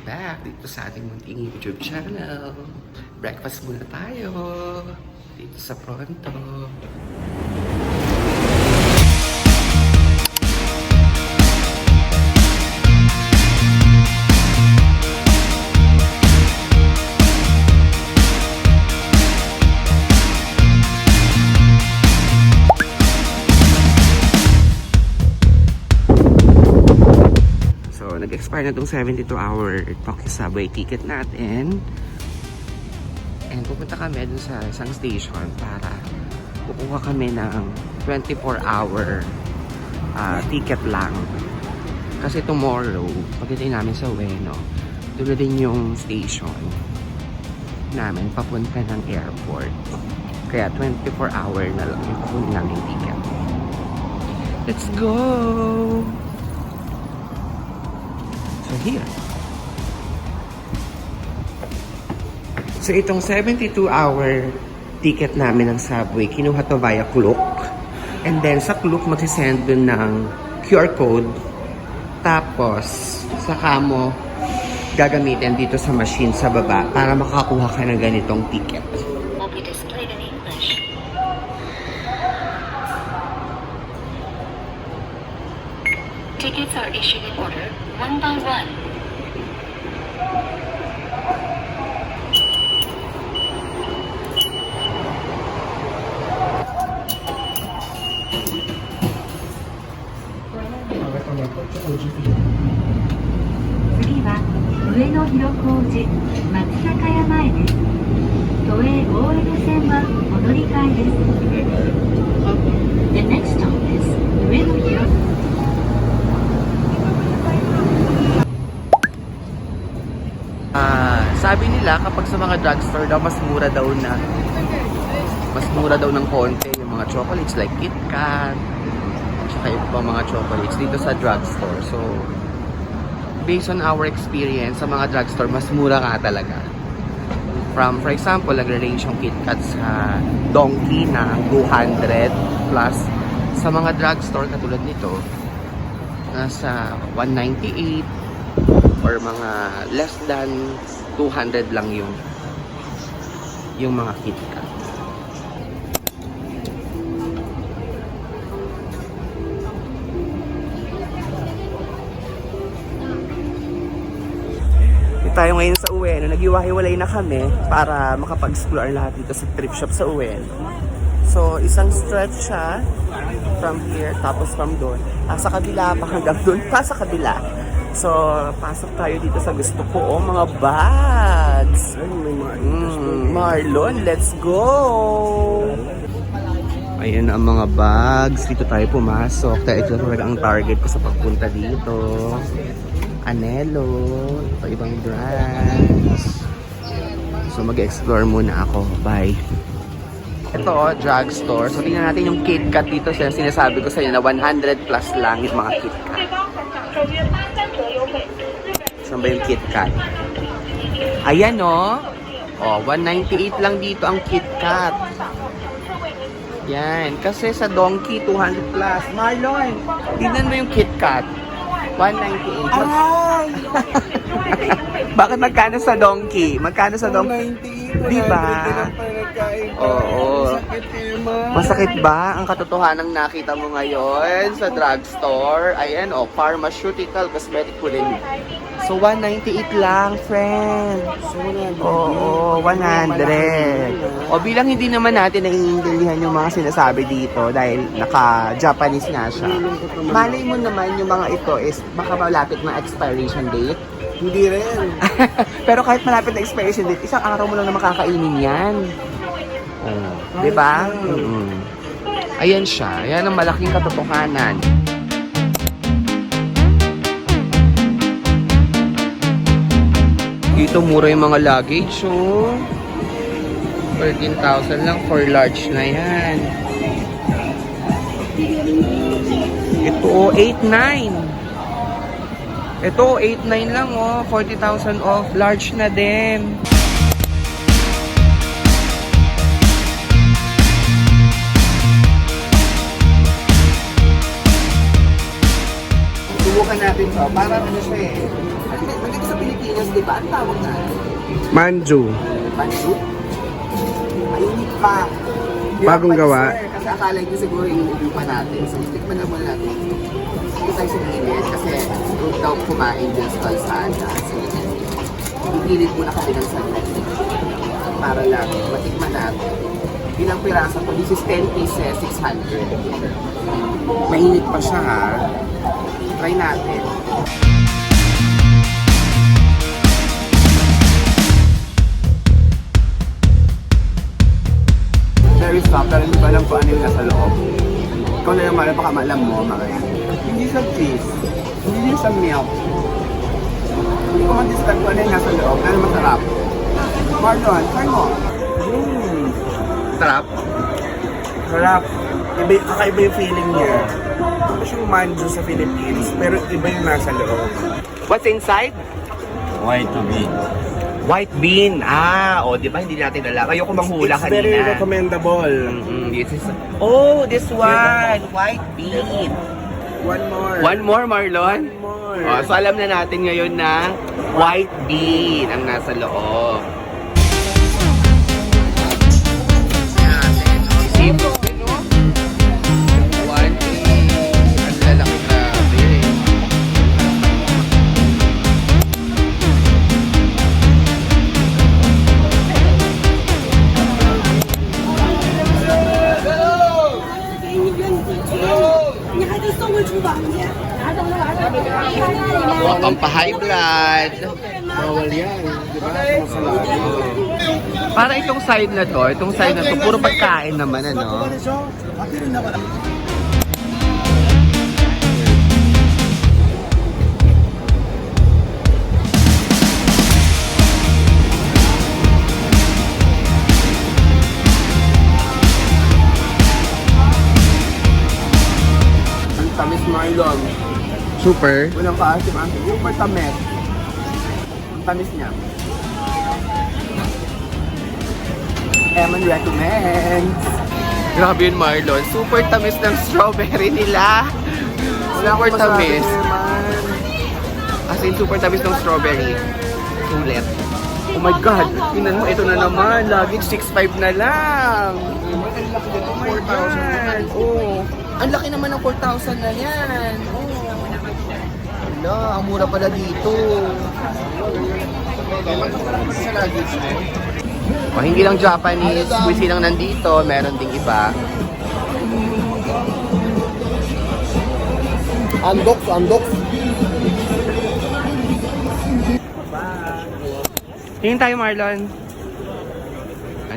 back dito sa ating munting YouTube channel. Breakfast muna tayo dito sa Pronto. Nag-expire na itong 72-hour Tokyo Subway ticket natin. And pupunta kami dun sa isang station para kukuha kami ng 24-hour ticket lang. Kasi tomorrow, pagdating namin sa Ueno, doon din yung station namin papunta ng airport. Kaya 24-hour na lang yung kukunin namin ticket. Let's go! So here. So itong 72-hour ticket namin ng subway, kinuha to via Klook. And then sa Klook magsisend dun ng QR code. Tapos saka mo gagamitin dito sa machine sa baba para makakuha ka ng ganitong ticket. Will be displayed in English. Tickets are issued in order, one by one. The next stop is Ueno-Hiroko. Sabi nila kapag sa mga drugstore daw mas mura daw ng konti yung mga chocolates like KitKat tsaka yung pa mga chocolates dito sa drugstore. So based on our experience sa mga drugstore, mas mura ka talaga. For example, nagre-range yung KitKat sa Donkey na 200 plus. Sa mga drugstore katulad nito, nasa 198 or mga less than 200 lang yung mga KitKat. Tayo ngayon sa Ueno, nag-iwahiwalay na kami para makapag-explore lahat dito sa thrift shop sa Ueno. So, isang stretch siya from here, tapos from doon. Sa kabila pa hanggang doon pa sa kabila. So, pasok tayo dito sa gusto ko. Oh, mga bags! Marlon, let's go! Ayan ang mga bags. Dito tayo pumasok. Dahil ito talaga ang target ko sa pagpunta dito. Anelo, ibang brands. So mag-explore muna ako. Bye. Ito, drugstore. So tingnan natin yung KitKat dito. Sinasabi ko sa inyo na 100 plus lang yung mga KitKat. Saan ba yung KitKat? Ayan o. Oh, 198 lang dito ang KitKat. Yan. Kasi sa Donkey, 200 plus. Marlon, tingnan mo yung KitKat. 198. Ay! Bakit magkano sa Donkey? Magkano sa Donkey? 198. Diba? Oo. Masakit Masakit ba ang katotohanan nakita mo ngayon sa drugstore? Ayan, pharmaceutical, cosmetic po rin. So, 198 lang, friend. Oo, 100. O, bilang hindi naman natin naiintindihan yung mga sinasabi dito dahil naka-Japanese nga siya. Malay mo naman yung mga ito is baka malapit na expiration date. Hindi rin. Pero kahit malapit na expiration date, isang araw mo lang na makakainin yan. Oh, di ba? Ayan siya. Ayan ang malaking katotohanan. Dito mura yung mga luggage, oh. 13,000 lang for large na yan. Ito, 8,900. Ito, 8,900 lang, oh. 40,000 off. Large na din. Subukan natin to. Para ano siya eh. Maganda sa Pilipinas. Pilipinas, di ba? Ang tawag na? Manju. Pansu? Mainit pa. Di Bagong ba, gawa? sir? Kasi akala nyo siguro inuubo pa natin. So, tikman na muna natin. Ito tayo sa gilid kasi huwag daw kumain dyan sa kalsada. So, igilid muna kami ng sandali. Para lang matikman natin. Ilang pirasa po? This is 10 pieces, 600. Mainit pa siya ha. Try natin. Very soft, pero hindi ko alam kung ano yung nasa loob. Ikaw na naman, baka maalam mo, Maya. Hindi sa cheese, hindi sa milk. Hindi ko man-discard kung ano yung nasa loob, pero masarap. Marlon, try mo. Sarap? Sarap. Kakaiba yung feeling niya. Ito siyang manju sa Philippines, pero iba yung nasa loob. What's inside? White bean. White bean. Ah, o, di ba hindi natin alam? Ayoko manghula It's very kanina. recommendable. This is... Oh, this one! White bean. One more. One more, Marlon? One more. Oh, so alam na natin ngayon na white bean ang nasa loob. Sisipot din, no? White bean. Ang lalaki grabe. Oh, pampahay blood. Bawal yan. Di ba? Masarap. Para itong side na to, puro pagkain naman, ano? Ang tamis, Marlon. Super. Walang kaasim-asim. Super tamis. Ang tamis niya. Eman recommends. Grabe yun, Marlon. Super tamis ng strawberry nila. Super tamis. As in, super tamis ng strawberry. Sulit. Oh my God! Tingnan mo, ito na naman. Laging 6.5 na lang. Oh my God! Oh. Ang laki naman ng 4,000 na yan. Oh. Hala, ang mura pala dito. Oh, hindi lang Japanese cuisine lang nandito, meron ding iba. Andok. Tingin tayo, Marlon.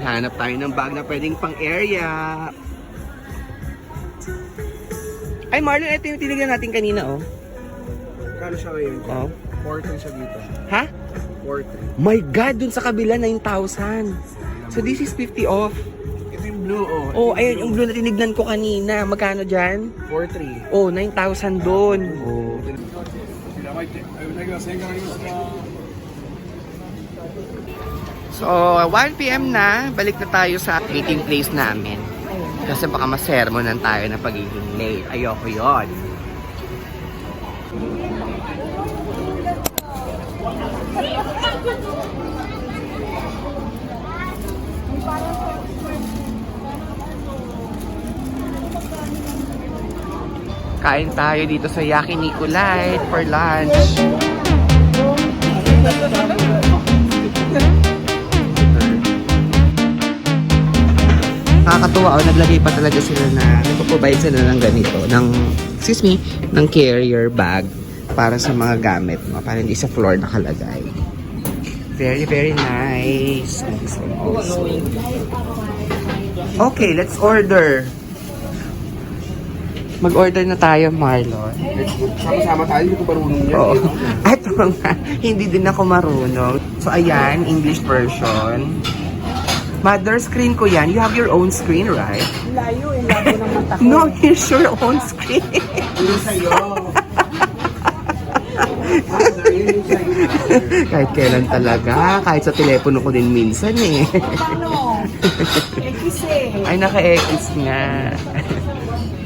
Hanap tayo ng bag na pwedeng pang-area. Ay, Marlon, ito yung tinignan natin kanina, oh. Kano siya ngayon? Oh. 4 siya dito. Ha? 4. My God, dun sa kabila, 9,000. So, this is 50 off. Ito yung blue, oh. Oh, ayun, yung blue na tinignan ko kanina. Magkano dyan? 4-3. Oh, 9,000 dun. Oh. So, 1 p.m. na, balik na tayo sa meeting place namin. Kasi baka masermonan tayo ng pagiging late. Ayoko yon. Kain tayo dito sa Yakiniku Light for lunch. Nakakatuwa, naglagay pa talaga sila na nagpo-provide sila ng ganito, ng carrier bag para sa mga gamit mo, para hindi sa floor nakalagay. Very, very nice. Nice one also. Okay, let's order. Mag-order na tayo, Marlon. Sama-sama tayo, hindi ko marunong yan. Oo. At nga, hindi din ako marunong. So, ayan, English version. Mother screen ko yan. You have your own screen, right? Layo eh, labo ng mata ko. No, it's your own screen. Hindi sa'yo. Kahit kailan talaga. Kahit sa telepono ko din minsan eh. Paano? X eh. Ay, naka-X nga.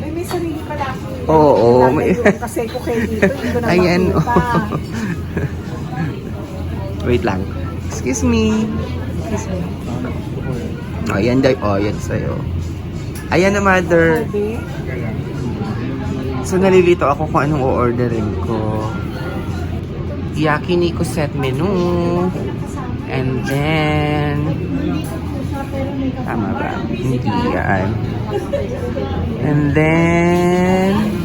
May sarili pala ako. Oo. Lalo yun, kasi ko kayo dito, hindi ko na Ayan. makita. Wait lang. Excuse me. Oh, yan day. Oh, yan sa'yo. Ayan na, mother. Sabi, So, nalilito ako kung anong o-orderin ko. Yakiniku set menu. And then... Tama ba? Hindi yan. And then...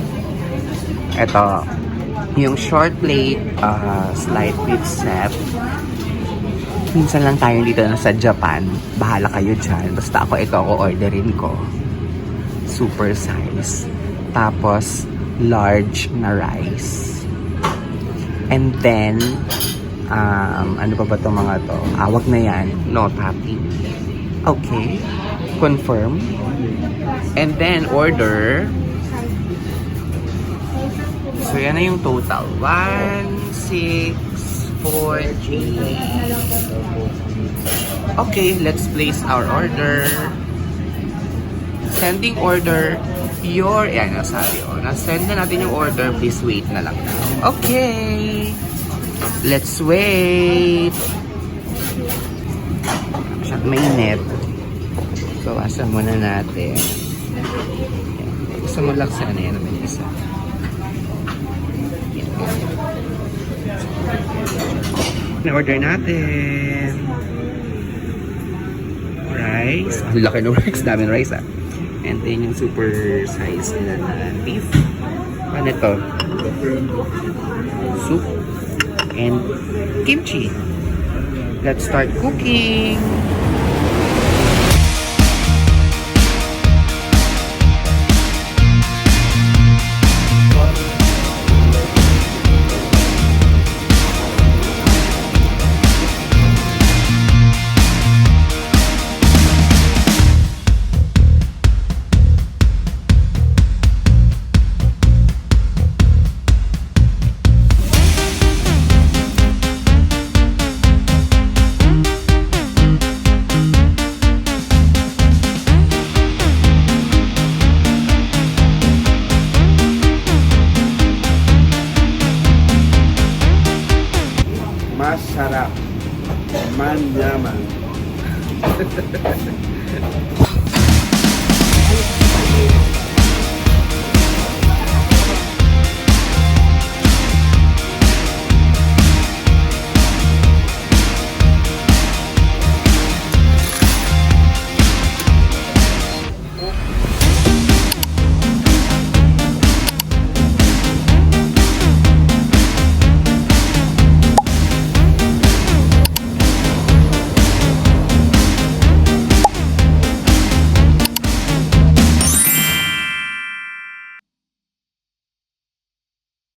Eto. Yung short plate slight beef set. Minsan lang tayo dito na sa Japan. Bahala kayo dyan. Basta ito ako orderin ko. Super size. Tapos, large na rice. And then, ano pa ba itong mga to? Wag na yan. No topping. Okay. Confirm. And then, order. So, yan na yung total. 1,640. Okay, let's place our order. Sending order. Yan, nasabi ko. Na-send na natin yung order. Please wait na lang. Okay. Let's wait. Masyad mainit. So, asa muna natin. Gusto mo lang sana yan naman isa. Na-order natin. Rice. Ang laki ng rice. Daming rice ah. And then yung super size nila na beef. Ano ito? Soup. And kimchi. Let's start cooking. Masarap. Manyaman.